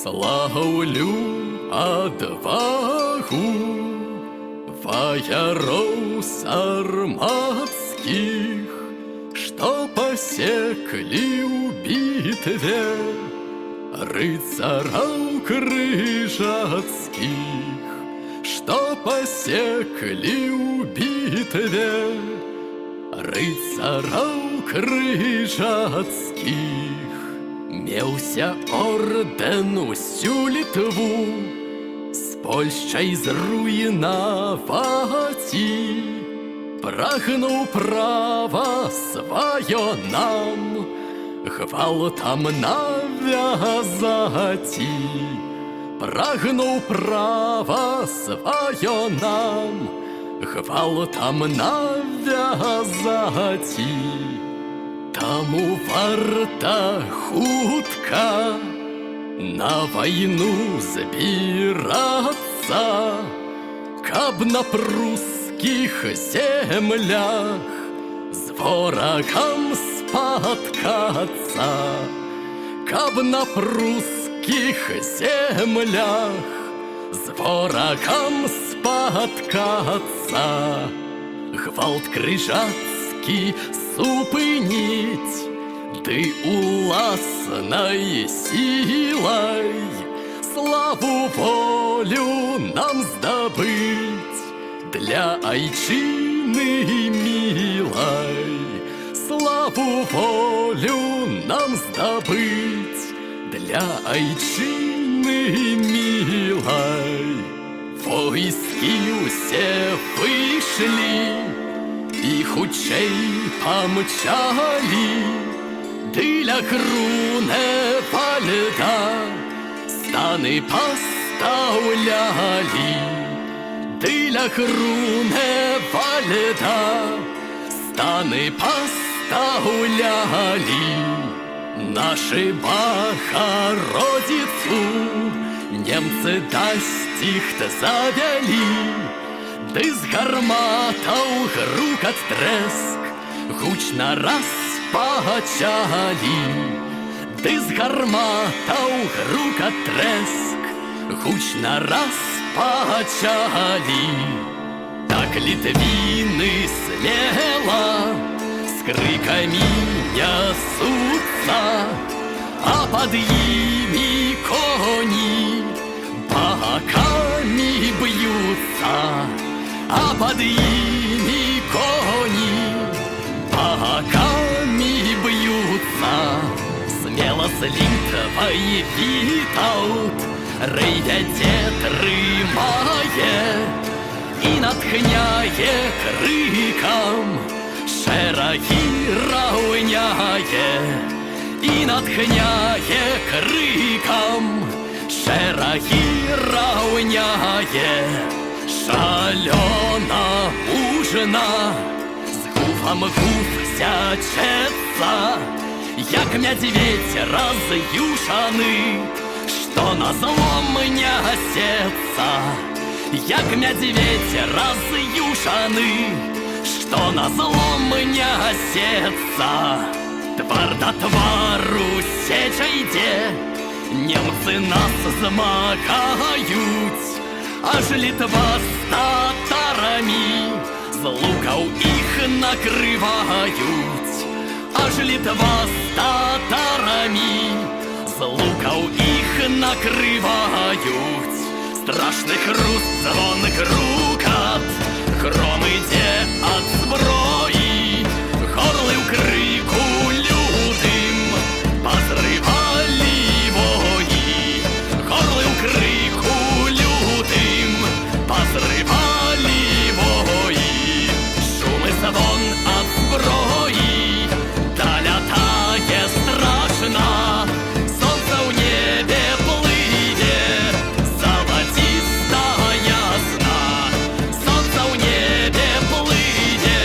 Слаўлю адвагу ваяроў сармацкіх, што пасеклі ў бітве рыцараў крыжацкіх, што пасеклі ў бітве рыцараў крыжацкіх. Меўся ордэн усю Літву з Польшчай зруйнаваці, прагнуў права сваё нам гвалтам навязаці, прагнуў права сваё нам гвалтам навязаці. Таму варта хутка на вайну збірацца, каб на прускіх землях з ворагам спаткацца, каб на прускіх землях з ворагам спаткацца. Гвалт крыжацкі супыніць, ды уласнай сілай славу волю нам здабыць для айчыны мілай. Славу волю нам здабыць для айчыны мілай. Войскі ўсе выйшлі і хутчэй памчалі, ды ля грунева льда станы пастаўлялі, ды ля грунева льда станы пастаўлялі. Нашы Багародзіцу немцы дасціхт завялі, ды з гарматаў грукат трэск гучна распачалі, ды з гарматаў грукат трэск гучна распачалі. Так літвіны смела з крыкамі нясуцца, а пад імі коні бакамі б'юцца, а пад імі коні бакамі б'юцца. Смела з Літвай Вітаўт рэй вядзе, трымае і натхняе крыкам, шэрагі раўняе і натхняе крыкам, шэрагі раўняе. Шалёна мужна з гуфам гуф сячэцца, як мядзведзь раз'юшаны, што на злом нясецца, як мядзведзь раз'юшаны, што на злом нясецца. Твар да твару сеча ідзе, немцы нас змагаюць, аж Літва з татарамі з лукаў іх накрываюць, аж Літва з татарамі з лукаў іх накрываюць. Страшны хруст, звон, грукат, гром ідзе ад зброі, горлы ў крыку лютым пазрывалі воі, горлы ў крыку лютым пазрывалі воі. Шум і звон ад зброі далятае страшна, сонца ў небе плыве залацістая зна, сонца ў небе плыве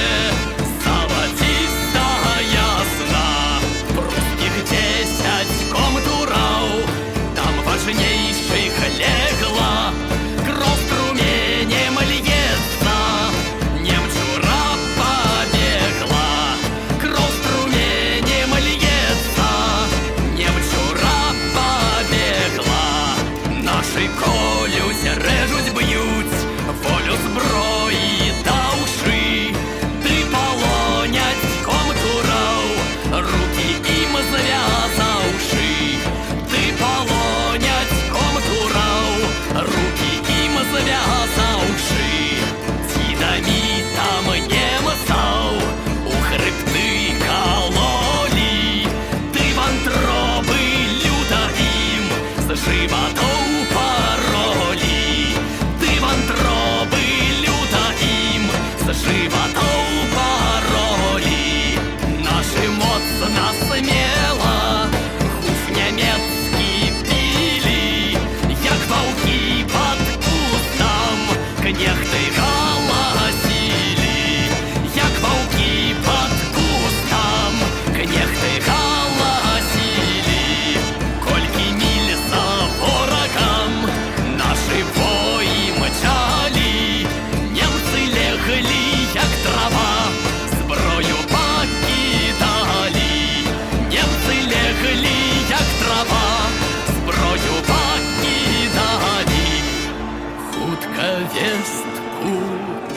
вестку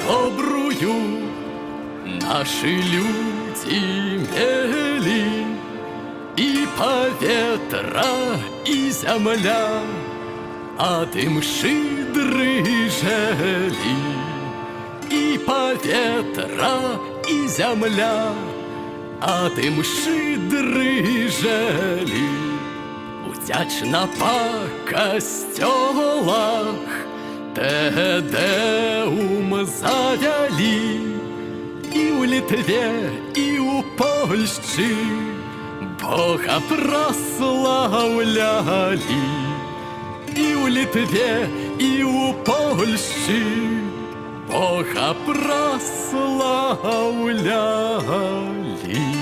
добрую наши люди мели, и поветра, и земля от им щедры жели. И поветра, и земля от им щедры жели. Удячна по костелах Те Деум завели, и у Литве, и у Польщи Бога прославляли. И у Литве, и у Польщи Бога прославляли.